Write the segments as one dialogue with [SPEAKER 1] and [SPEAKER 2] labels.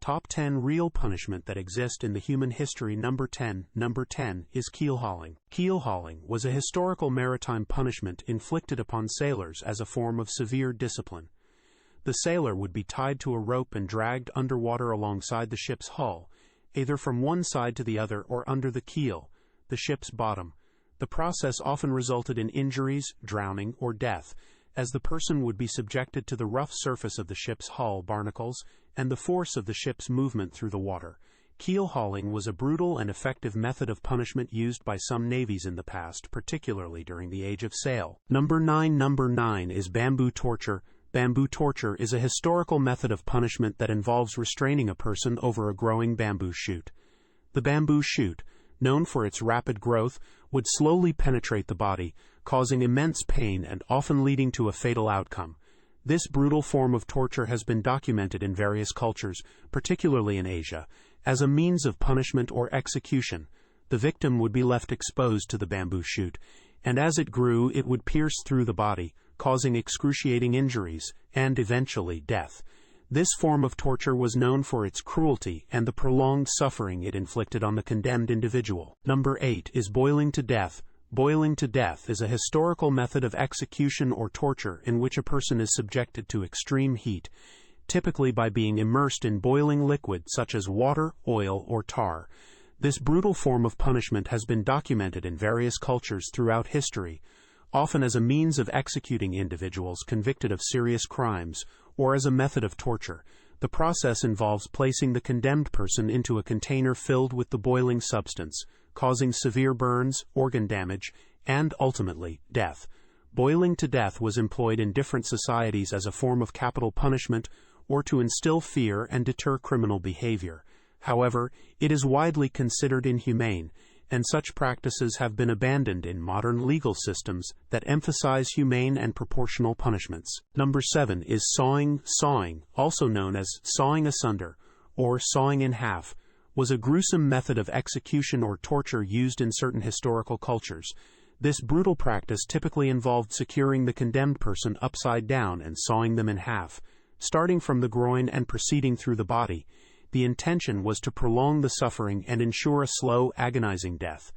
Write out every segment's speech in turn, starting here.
[SPEAKER 1] Top 10 real punishment that exist in the human history. Number 10 is keel hauling. Keel hauling was a historical maritime punishment inflicted upon sailors as a form of severe discipline. The sailor would be tied to a rope and dragged underwater alongside the ship's hull, either from one side to the other or under the keel, the ship's bottom. The process often resulted in injuries, drowning, or death, as the person would be subjected to the rough surface of the ship's hull barnacles and the force of the ship's movement through the water. Keel hauling was a brutal and effective method of punishment used by some navies in the past, particularly during the Age of Sail. Number 9 is bamboo torture. Bamboo torture is a historical method of punishment that involves restraining a person over a growing bamboo shoot. The bamboo shoot, known for its rapid growth, would slowly penetrate the body, causing immense pain and often leading to a fatal outcome. This brutal form of torture has been documented in various cultures, particularly in Asia, as a means of punishment or execution. The victim would be left exposed to the bamboo shoot, and as it grew, it would pierce through the body, causing excruciating injuries and eventually death. This form of torture was known for its cruelty and the prolonged suffering it inflicted on the condemned individual. Number 8 is boiling to death. Boiling to death is a historical method of execution or torture in which a person is subjected to extreme heat, typically by being immersed in boiling liquid such as water, oil, or tar. This brutal form of punishment has been documented in various cultures throughout history, often as a means of executing individuals convicted of serious crimes or as a method of torture. The process involves placing the condemned person into a container filled with the boiling substance, causing severe burns, organ damage, and ultimately death. Boiling to death was employed in different societies as a form of capital punishment or to instill fear and deter criminal behavior. However, it is widely considered inhumane, and such practices have been abandoned in modern legal systems that emphasize humane and proportional punishments. Number 7 is sawing. Sawing, also known as sawing asunder or sawing in half, was a gruesome method of execution or torture used in certain historical cultures. This brutal practice typically involved securing the condemned person upside down and sawing them in half, starting from the groin and proceeding through the body. The intention was to prolong the suffering and ensure a slow, agonizing death.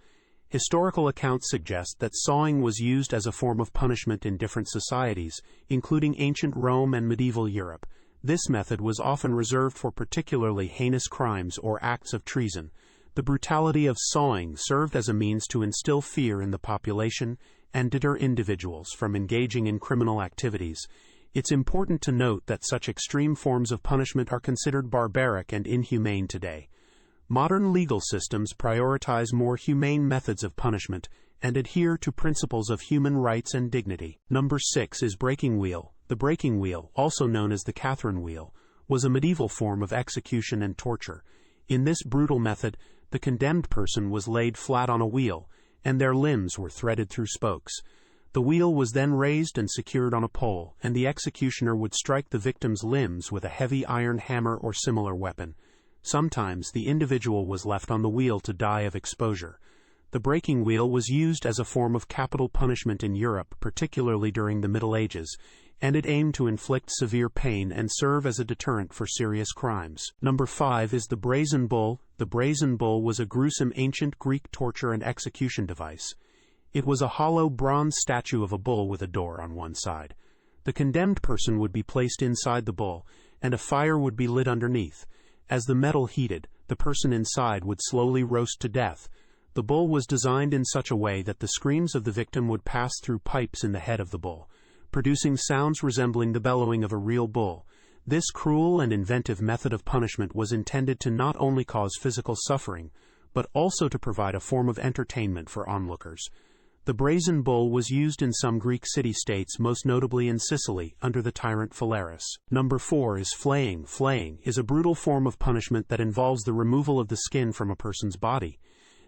[SPEAKER 1] Historical accounts suggest that sawing was used as a form of punishment in different societies, including ancient Rome and medieval Europe. This method was often reserved for particularly heinous crimes or acts of treason. The brutality of sawing served as a means to instill fear in the population and deter individuals from engaging in criminal activities. It's important to note that such extreme forms of punishment are considered barbaric and inhumane today. Modern legal systems prioritize more humane methods of punishment and adhere to principles of human rights and dignity. Number 6 is breaking wheel. The breaking wheel, also known as the Catherine wheel, was a medieval form of execution and torture. In this brutal method, the condemned person was laid flat on a wheel, and their limbs were threaded through spokes. The wheel was then raised and secured on a pole, and the executioner would strike the victim's limbs with a heavy iron hammer or similar weapon. Sometimes the individual was left on the wheel to die of exposure. The breaking wheel was used as a form of capital punishment in Europe, particularly during the Middle Ages, and it aimed to inflict severe pain and serve as a deterrent for serious crimes. Number 5 is the brazen bull. The brazen bull was a gruesome ancient Greek torture and execution device. It was a hollow bronze statue of a bull with a door on one side. The condemned person would be placed inside the bull, and a fire would be lit underneath. As the metal heated, the person inside would slowly roast to death. The bull was designed in such a way that the screams of the victim would pass through pipes in the head of the bull, producing sounds resembling the bellowing of a real bull. This cruel and inventive method of punishment was intended to not only cause physical suffering, but also to provide a form of entertainment for onlookers. The brazen bull was used in some Greek city-states, most notably in Sicily, under the tyrant Phalaris. Number 4 is flaying. Flaying is a brutal form of punishment that involves the removal of the skin from a person's body.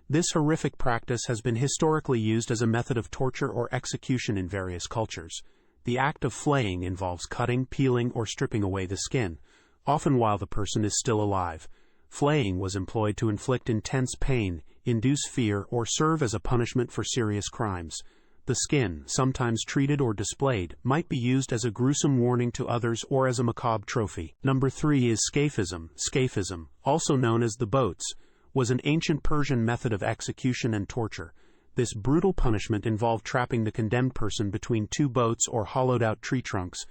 [SPEAKER 1] This horrific practice has been historically used as a method of torture or execution in various cultures. The act of flaying involves cutting, peeling, or stripping away the skin, often while the person is still alive. Flaying was employed to inflict intense pain, induce fear, or serve as a punishment for serious crimes. The skin, sometimes treated or displayed, might be used as a gruesome warning to others or as a macabre trophy. Number 3 is scaphism. Scaphism, also known as the boats, was an ancient Persian method of execution and torture. This brutal punishment involved trapping the condemned person between two boats or hollowed-out tree trunks,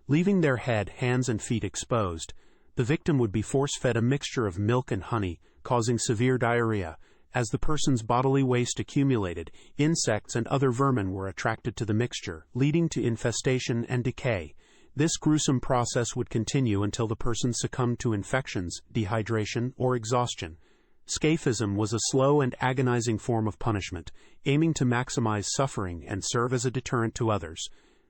[SPEAKER 1] leaving their head, hands, and feet exposed. The victim would be force-fed a mixture of milk and honey, causing severe diarrhea. As the person's bodily waste accumulated, insects and other vermin were attracted to the mixture, leading to infestation and decay. This gruesome process would continue until the person succumbed to infections, dehydration, or exhaustion. Scaphism was a slow and agonizing form of punishment, aiming to maximize suffering and serve as a deterrent to others.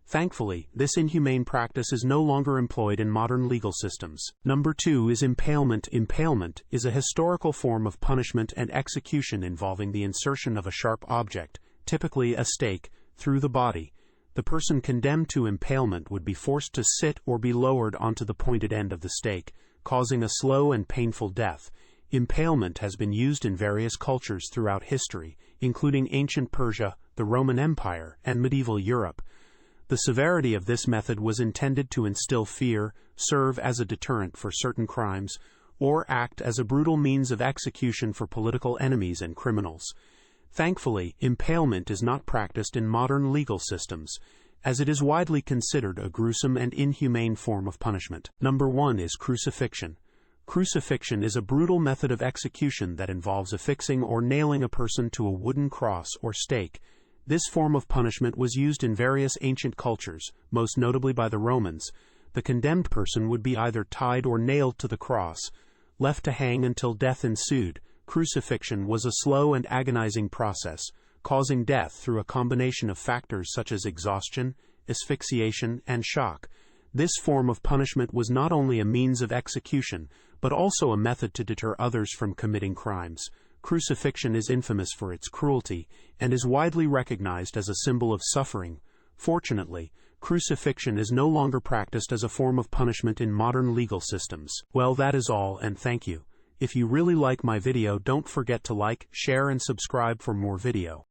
[SPEAKER 1] Thankfully, this inhumane practice is no longer employed in modern legal systems. Number 2 is impalement. Impalement is a historical form of punishment and execution involving the insertion of a sharp object, typically a stake, through the body. The person condemned to impalement would be forced to sit or be lowered onto the pointed end of the stake, causing a slow and painful death. Impalement has been used in various cultures throughout history, including ancient Persia, the Roman Empire, and medieval Europe. The severity of this method was intended to instill fear, serve as a deterrent for certain crimes, or act as a brutal means of execution for political enemies and criminals. Thankfully, impalement is not practiced in modern legal systems, as it is widely considered a gruesome and inhumane form of punishment. Number 1 is crucifixion. Crucifixion is a brutal method of execution that involves affixing or nailing a person to a wooden cross or stake. This form of punishment was used in various ancient cultures, most notably by the Romans. The condemned person would be either tied or nailed to the cross, left to hang until death ensued. Crucifixion was a slow and agonizing process, causing death through a combination of factors such as exhaustion, asphyxiation, and shock. This form of punishment was not only a means of execution, but also a method to deter others from committing crimes. Crucifixion is infamous for its cruelty and is widely recognized as a symbol of suffering. Fortunately, crucifixion is no longer practiced as a form of punishment in modern legal systems. Well, that is all, and thank you. If you really like my video, don't forget to like, share, and subscribe for more video.